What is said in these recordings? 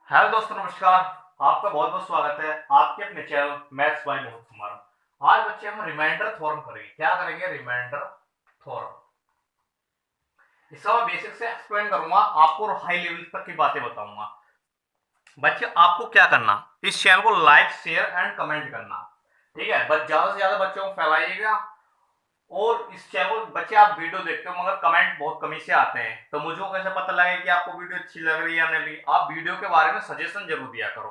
Hello दोस्तों, नमस्कार। आपका बहुत बहुत स्वागत है आपके अपने channel maths by Mohit Kumar. आज बच्चे हम रिमाइंडर थ्योरम करेंगे। क्या करेंगे? Remainder theorem. इसका मैं बेसिक से एक्सप्लेन करूंगा आपको और हाई लेवल तक की बातें बताऊंगा। बच्चे आपको क्या करना, इस चैनल को लाइक शेयर एंड कमेंट करना। ठीक है, बस ज्यादा से ज्यादा बच्चों को फैलाइएगा। और इस चैनल बच्चे आप वीडियो देखते हो मगर कमेंट बहुत कमी से आते हैं, तो मुझे कैसे पता लगे कि आपको वीडियो अच्छी लग रही है या नहीं? आप वीडियो के बारे में सजेशन जरूर दिया करो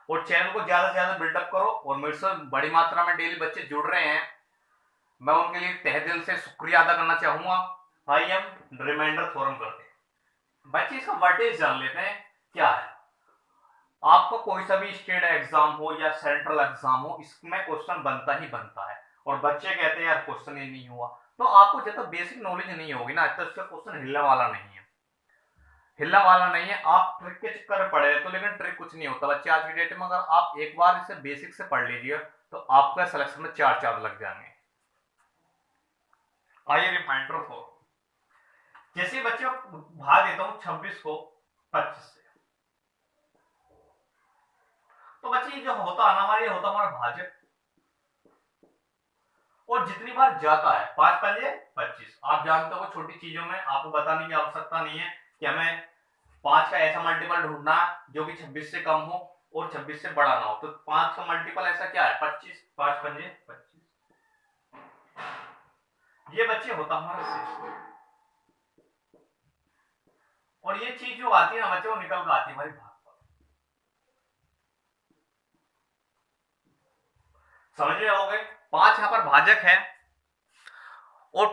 और चैनल को ज्यादा से ज्यादा बिल्डअप करो। और मेरे से बड़ी मात्रा में डेली बच्चे जुड़ रहे हैं, मैं उनके लिए तहे दिल से शुक्रिया अदा करना चाहूंगा। आइए हम रिमाइंडर थ्योरम करते हैं। बच्चे इसका वर्टेज जान लेते हैं क्या है। आपका कोई सा भी स्टेट एग्जाम हो या सेंट्रल एग्जाम हो, इसमें क्वेश्चन बनता ही बनता है। और बच्चे कहते हैं यार क्वेश्चन ही नहीं हुआ, तो आपको जब तक बेसिक नॉलेज नहीं होगी ना, तो इसका क्वेश्चन हिलने वाला नहीं है। हिलने वाला नहीं है। आप ट्रिक के चक्कर में पड़े तो, लेकिन ट्रिक कुछ नहीं होता बच्चे आज की डेट में। अगर आप एक बार इसे बेसिक से पढ़ लीजिए तो आपका सिलेक्शन में चार चांद लग जाएंगे। आइए रिमाइंडर को, जैसे बच्चे भाग देता हूं 26 को 25 से, तो बच्चे ये जो होता है ना हमारे, होता हमारा भाजक। और जितनी बार जाता है 5 पंजे 25। आप जानते हो छोटी चीजों में आपको बताने की आवश्यकता नहीं है कि हमें 5 का ऐसा मल्टीपल ढूंढना जो कि 26 से कम हो और 26 से बड़ा ना हो। तो 5 का मल्टीपल ऐसा क्या है? 25। 5 पंजे 25। ये बच्चे होता हमारा शेष। और ये चीज जो आती है ना बच्चों, निकल कर आती है हमारी भाग। समझ में हो गए? 5 यहां पर भाजक है और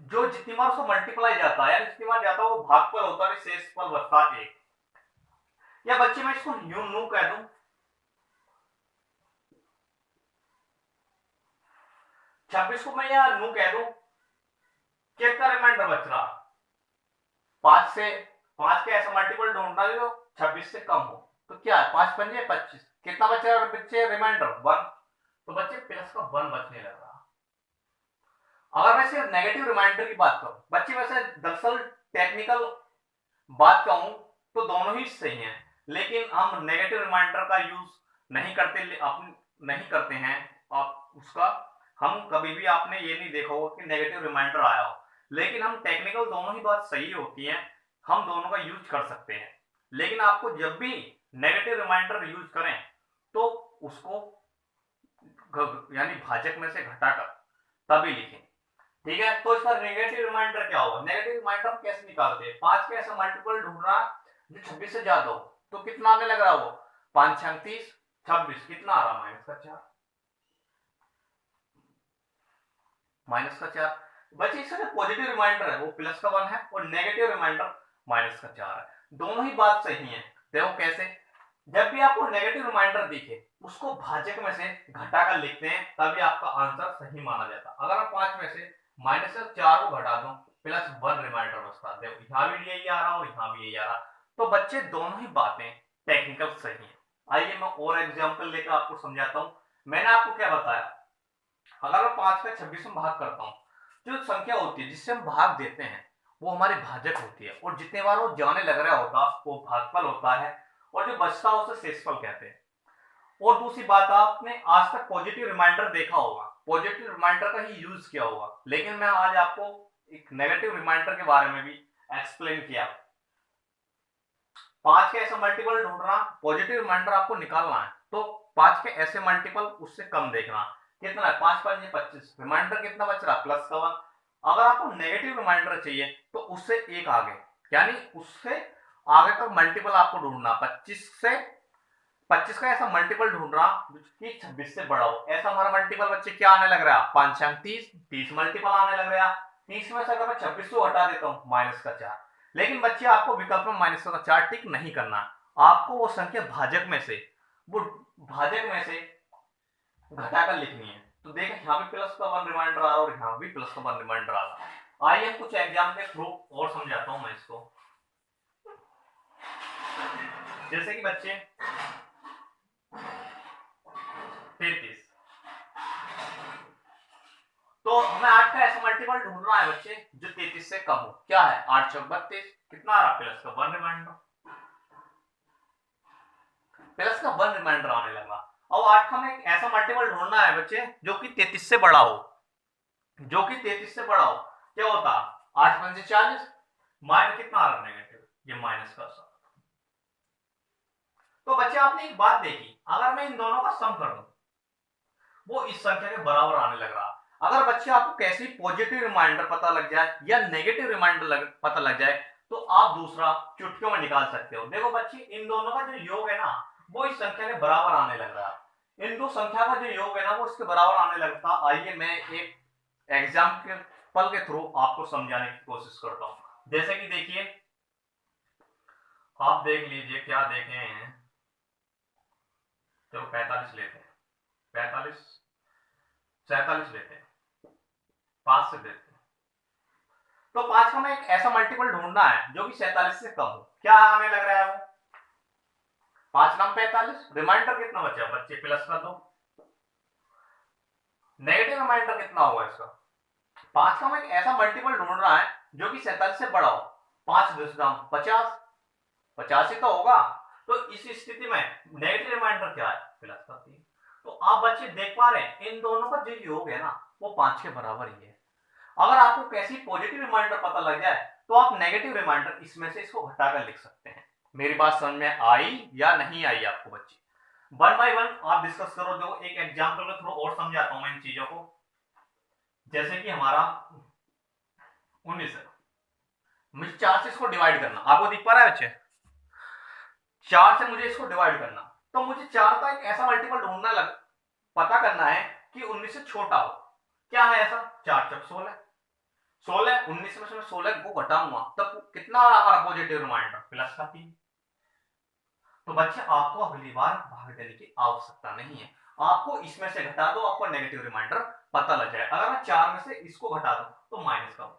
जो जितनी बार उसको मल्टीप्लाई जाता है, जितनी बार जाता है वो भागफल होता है, शेषफल बचता है 1। या बच्चे मैं इसको न्यू न्यू कह दूं, 26 को मैं या न्यू कह दूं, कितना रिमाइंडर बच रहा? 5 से 5 के ऐसा मल्टीपल ढूंढना जो 26 से कम हो। तो क्या है? 5 पंजे 25। कितना बचा बच्चे? रिमाइंडर 1। तो बच्चे प्लस का 1 बचने लग रहा। अगर मैं सिर्फ नेगेटिव रिमाइंडर की बात करूं बच्चे, वैसे दरअसल टेक्निकल बात कहूं तो दोनों ही सही हैं, लेकिन हम नेगेटिव रिमाइंडर का यूज नहीं करते, नहीं करते हैं। आप उसका, हम कभी भी आपने ये नहीं देखा होगा कि नेगेटिव रिमाइंडर आया हो। लेकिन हम टेक्निकल, दोनों ही बात सही होती है, हम दोनों का यूज कर सकते हैं। लेकिन आपको जब भी नेगेटिव रिमाइंडर यूज करें तो उसको यानी भाजक में से घटाकर तभी लिखें। ठीक है, तो इसका नेगेटिव रिमाइंडर क्या होगा? नेगेटिव रिमाइंडर हम कैसे निकालते हैं? 5 का ऐसा मल्टीपल ढूंढना जो 26 से ज्यादा हो। तो कितना आने लग रहा? वो 5 6 30, 26 कितना आ रहा? -4। -4। बच्चे इसका जो पॉजिटिव रिमाइंडर है वो +1 है और नेगेटिव रिमाइंडर -4 है। दोनों ही बात सही है। देखो कैसे, जब भी आपको नेगेटिव रिमाइंडर दिखे उसको भाजक में से घटाकर लिखते हैं, तभी आपका आंसर सही माना जाता। अगर आप 5 में से -4 को घटा दो, +1 रिमाइंडर बचता। देखो यहां भी यही आ रहा और यहां भी यही आ रहा। तो बच्चे दोनों ही बातें टेक्निकल सही है। आइए मैं और एग्जांपल लेकर आपको समझाता हूं। मैंने आपको क्या बताया, अगर मैं 5 का 26 में भाग करता हूँ, जो संख्या होती है जिससे हम भाग देते हैं वो हमारी भाजक होती है, और जितने बार वो जाने लग रहा होता वो भागफल होता है, और जो बचता है उसे शेषफल कहते हैं। और दूसरी बात, आपने आज तक पॉजिटिव रिमाइंडर देखा होगा, पॉजिटिव रिमाइंडर का ही यूज किया होगा, लेकिन मैं आज आपको एक नेगेटिव रिमाइंडर के बारे में भी एक्सप्लेन किया। 5 के ऐसे मल्टीपल ढूंढना, पॉजिटिव रिमाइंडर आपको निकालना है तो 5 के ऐसे मल्टीपल उससे कम देखना। कितना है? 5 5 25। रिमाइंडर कितना बच रहा? +1। अगर आपको नेगेटिव रिमाइंडर चाहिए तो उससे एक आगे, यानी उससे आगे का मल्टीपल आपको ढूंढना। 25 से 25 का ऐसा मल्टीपल ढूंढ रहा कि 26 से बड़ा हो। ऐसा हमारा मल्टीपल बच्चे क्या आने लग रहा है? 5 30, 30 मल्टीपल आने लग रहा है। 30 में से अगर मैं 26 को हटा देता हूं, -4। लेकिन बच्चे आपको विकल्प में -4 टिक नहीं करना, आपको वो संख्या भाजक में से, वो भाजक में से घटाकर लिखनी है। तो देखिए यहाँ भी +1 रिमाइंडर आ रहा है और यहाँ भी +1 रिमाइंडर आ रहा है। आइए हम कुछ एग्जाम के थ्रू और समझाता हूं मैं इसको। जैसे कि बच्चे 33, तो हमें 8 का ऐसा मल्टीपल ढूंढना है बच्चे जो 33 से कम हो। क्या है? 8 चौक 32। कितना आ रहा? +1 रिमाइंडर। प्लस का 1 रिमाइंडर आने लगा। अब 8 का हमें एक ऐसा मल्टीपल ढूंढना है बच्चे जो कि 33 से बड़ा हो, जो कि 33 से बड़ा हो। क्या होता, 8 5 से 40, माइनस कितना आ रहा नेगेटिव, ये माइनस का 7। तो बच्चे आपने एक बात देखी, अगर मैं इन दोनों का सम कर दूं वो इस संख्या के बराबर आने लग रहा। अगर बच्चे आपको कैसे पॉजिटिव रिमाइंडर पता लग जाए या नेगेटिव रिमाइंडर पता लग जाए तो आप दूसरा चुटकियों में निकाल सकते हो। देखो बच्चे, इन दोनों का जो योग है ना वो इस संख्या के बराबर आने लग रहा है। इन दो संख्या का जो योग है ना वो इसके बराबर आने लगता। आइए मैं एक एग्जाम्पल के थ्रू आपको समझाने की कोशिश करता हूं। जैसे कि देखिए, आप देख लीजिए, क्या देखे हैं, चलो 45 लेते हैं, 45 47 लेते हैं, 5 से देते हैं। तो 5 का हमें एक ऐसा मल्टीपल ढूंढना है जो कि 47 से कम हो। क्या हमें लग रहा है वो 5 नाम 45, रिमाइंडर कितना बचा बच्चे, प्लस का 2, नेगेटिव रिमाइंडर कितना होगा इसका। 5 का हमें एक ऐसा मल्टीपल ढूंढ रहा है जो कि 47 से बड़ा हो। 5 10 दाम 50, 50 ही तो होगा। तो इस स्थिति में नेगेटिव रिमाइंडर क्या है, प्लस का 3। तो आप बच्चे देख पा रहे हैं इन दोनों का जो योग है ना वो 5 के बराबर ही है। अगर आपको कैसी पॉजिटिव रिमाइंडर पता लग जाए तो आप नेगेटिव रिमाइंडर इसमें से इसको घटाकर लिख सकते हैं। मेरी बात समझ में आई या नहीं आई आपको बच्चे? वन बाय वन आप डिस्कस करो। देखो एक एग्जांपल के थ्रू और समझाता हूं मैं इन चीजों को। जैसे कि हमारा 19 है, मुझे 4 से इसको डिवाइड करना, आपको दिख पा रहा है बच्चे, 4 से मुझे इसको डिवाइड करना। तो मुझे 4 का एक ऐसा मल्टीपल ढूंढना लग पता करना है कि 19 से छोटा हो। क्या है ऐसा, 4 चौक 16, 16 19 में से मैं 16 को घटाऊंगा तब कितना हमारा पॉजिटिव रिमाइंडर, प्लस का 3। तो बच्चे आपको अगली बार भाग देने की आवश्यकता नहीं है, आपको इसमें से घटा दो, आपको नेगेटिव रिमाइंडर पता लग जाए। अगर मैं 4 में से इसको घटा दूं तो माइनस का,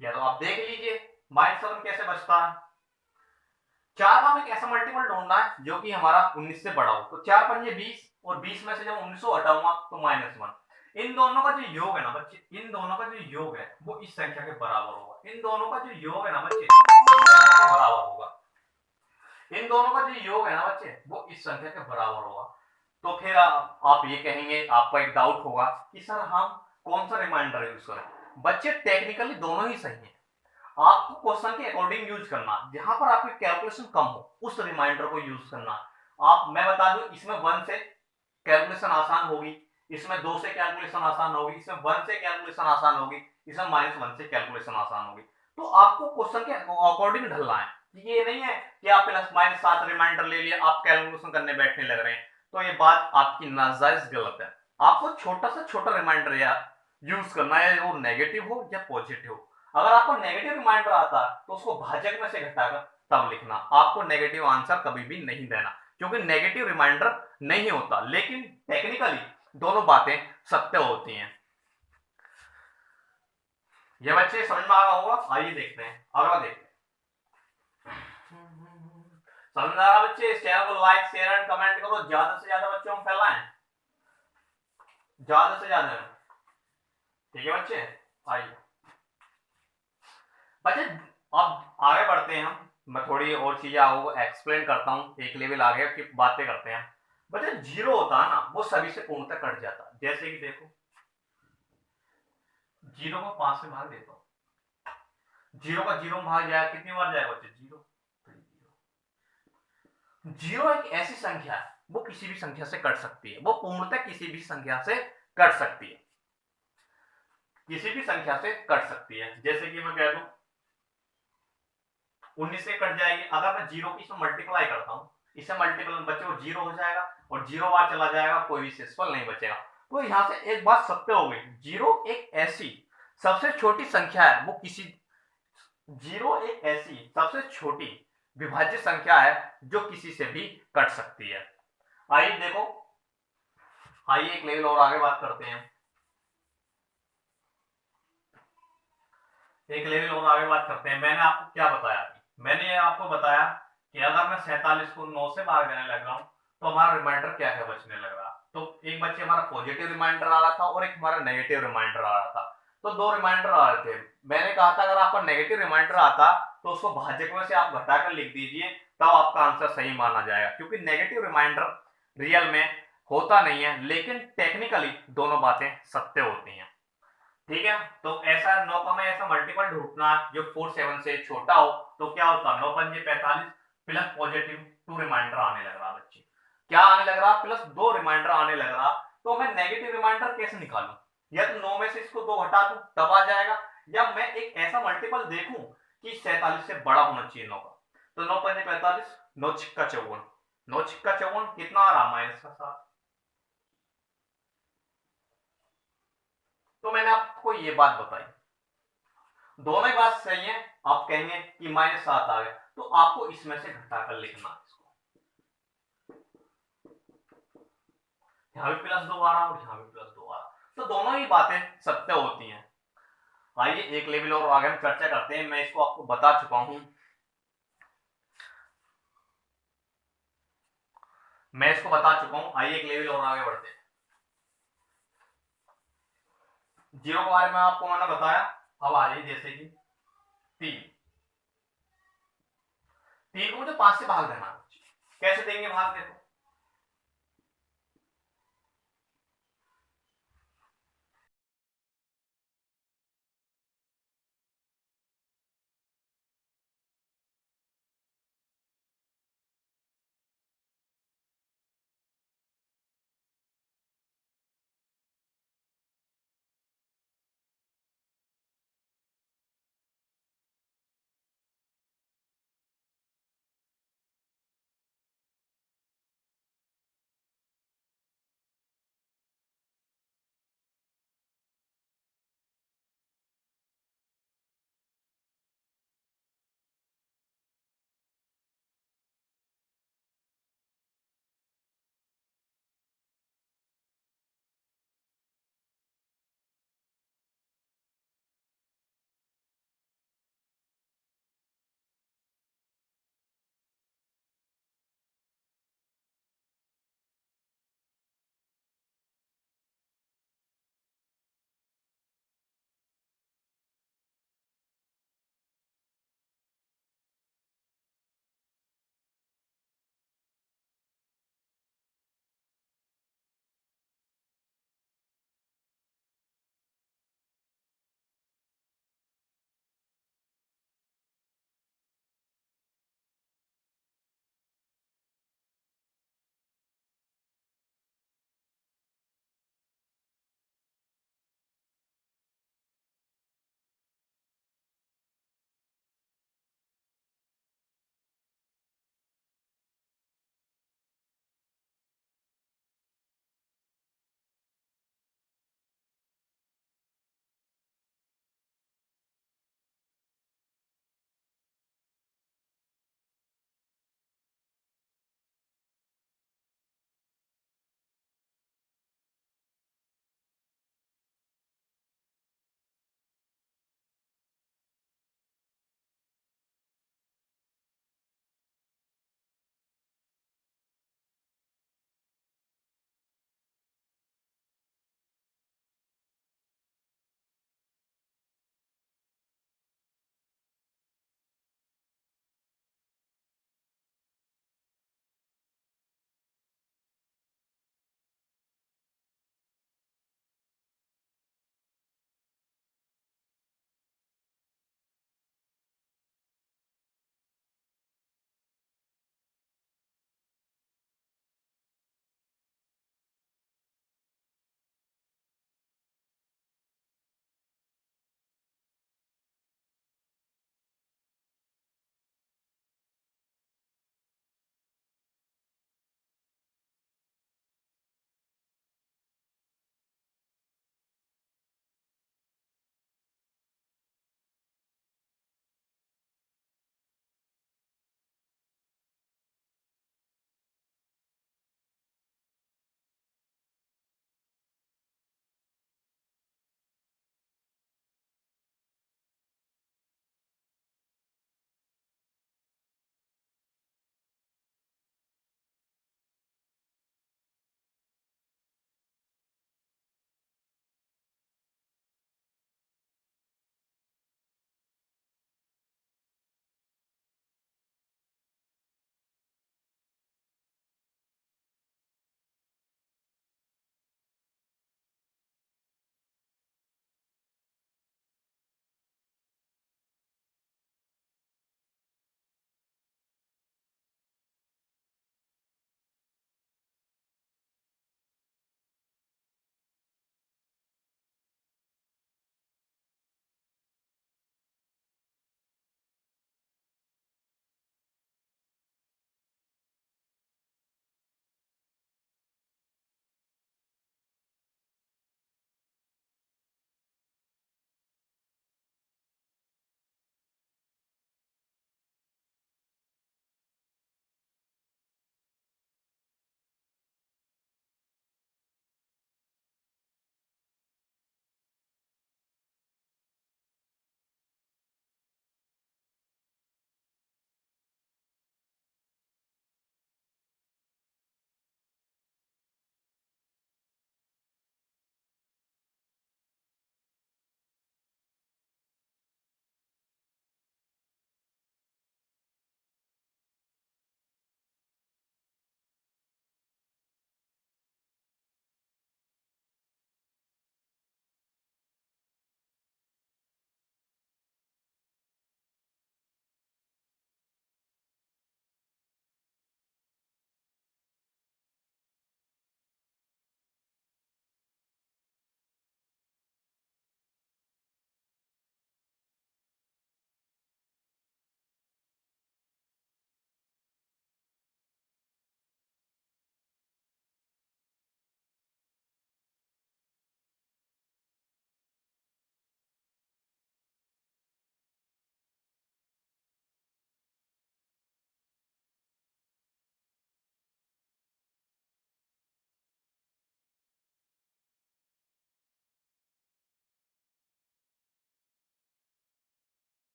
या तो आप देख लीजिए -7 कैसे बचता है। 4 का एक ऐसा मल्टीपल ढूंढना है जो कि हमारा 19 से बड़ा हो। तो 4 पंजे 20 और 20 में से जब 19 को हटाऊंगा तो -1। इन दोनों का जो योग है ना बच्चे, इन दोनों का जो योग है वो इस संख्या के बराबर होगा। इन दोनों का जो योग है ना बच्चे बराबर होगा। इन दोनों का जो योग है ना बच्चे वो इस संख्या के बराबर होगा। तो फिर आप ये कहेंगे, आपका एक डाउट होगा कि सर हम कौन सा रिमाइंडर यूज करें। बच्चे टेक्निकली दोनों ही सही है, आपको क्वेश्चन के अकॉर्डिंग यूज करना। जहां पर आपकी कैलकुलेशन कम हो उस रिमाइंडर को यूज करना। आप, मैं बता दूं, इसमें 1 से कैलकुलेशन आसान होगी, इसमें 2 से कैलकुलेशन आसान होगी, इसमें 1 से कैलकुलेशन आसान होगी, इसमें -1 से कैलकुलेशन आसान होगी। तो आपको क्वेश्चन के अकॉर्डिंग ढलना है। ये नहीं है कि आप +7 रिमाइंडर ले लिया, आप कैलकुलेशन करने बैठने लग रहे हैं, तो ये बात आपकी नाजायज गलत है। आपको छोटा से छोटा रिमाइंडर या यूज करना है, वो नेगेटिव हो या पॉजिटिव हो। अगर आपको नेगेटिव रिमाइंडर आता है तो उसको भाजक में से घटाकर तब लिखना। आपको नेगेटिव आंसर कभी भी नहीं देना, क्योंकि नेगेटिव रिमाइंडर नहीं होता, लेकिन टेक्निकली दोनों बातें सत्य होती हैं। ये बच्चे समझ में आ रहा होगा। आइए देखते हैं, अगला देखते हैं। समझ में आ रहा बच्चे? इस चैनल को लाइक शेयर एंड कमेंट करो, ज्यादा से ज्यादा बच्चों में फैलाएं, ज्यादा से ज्यादा। ठीक है बच्चे, आइए बच्चे अब आगे बढ़ते हैं हम। मैं थोड़ी और चीजें आपको एक्सप्लेन करता हूं, एक लेवल आगे की बातें करते हैं। बच्चे 0 होता है ना वो सभी से पूर्णतः कट जाता है। जैसे कि देखो 0 को 5 से भाग देता हूं, 0 का 0 में भाग जाएगा, कितनी बार जाएगा बच्चे, 0। 0 एक ऐसी संख्या है वो किसी भी संख्या से कट सकती है, वो पूर्णतः किसी भी संख्या से कट सकती है, किसी भी संख्या से कट सकती है। जैसे कि मैं कह दूं 19 से कट जाएगी। अगर मैं 0 की इसमें मल्टीप्लाई करता हूं, इसे मल्टीपल बच्चे वो 0 हो जाएगा और 0 बार चला जाएगा, कोई भी शेषफल नहीं बचेगा। तो यहां से एक बात सत्य हो गई, 0 एक ऐसी सबसे छोटी संख्या है, वो किसी 0 एक ऐसी सबसे छोटी विभाज्य संख्या है जो किसी से भी कट सकती है। आइए देखो, आइए एक लेवल और आगे बात करते हैं, एक लेवल और आगे बात करते हैं। मैंने आपको क्या बताया, मैंने आपको बताया कि अगर मैं 47 को 9 से भाग देने लग रहा हूं तो हमारा रिमाइंडर क्या क्या बचने लग रहा। तो एक बच्चे हमारा पॉजिटिव रिमाइंडर आ रहा था और एक हमारा नेगेटिव रिमाइंडर आ रहा था। तो दो रिमाइंडर आ रहे थे। मैंने कहा था अगर आपका नेगेटिव रिमाइंडर आता तो उसको भाजक में से आप घटाकर लिख दीजिए, तब आपका आंसर सही माना जाएगा, क्योंकि नेगेटिव रिमाइंडर रियल में होता नहीं है, लेकिन टेक्निकली दोनों बातें सत्य होती हैं। ठीक है, तो ऐसा 9 का मैं ऐसा मल्टीपल ढूंढना जो 4 7 से छोटा हो, तो क्या होता, 9 पंजे 45 प्लस पॉजिटिव 2 रिमाइंडर आने लग रहा बच्चे, क्या आने लग रहा, प्लस 2 रिमाइंडर आने लग रहा। तो मैं नेगेटिव रिमाइंडर कैसे निकालूं, या तो 9 में से इसको 2 हटा दूं तब आ जाएगा, या मैं एक ऐसा मल्टीपल देखूं कि 47 से बड़ा होना चाहिए 9 का। तो 9 पंजे 45, 9 छिक्का 54, 9 छिक्का 54 कितना आ रहा, माइनस का 7। तो मैंने आपको ये बात बताई, दोनों ही बात सही है। आप कहेंगे कि -7 आ गया, तो आपको इसमें से घटाकर लिखना है इसको, यहां भी +2 आ रहा और यहां भी +2 आ रहा, तो दोनों ही बातें सत्य होती हैं। आइए एक लेवल और आगे हम चर्चा करते हैं। मैं इसको आपको बता चुका हूं, आइए एक लेवल और आगे बढ़ते हैं। जीरो के बारे में आपको मैंने बताया। अब आइए जैसे कि 3 3 को मुझे 5 से भाग देना, कैसे देंगे भाग, देखो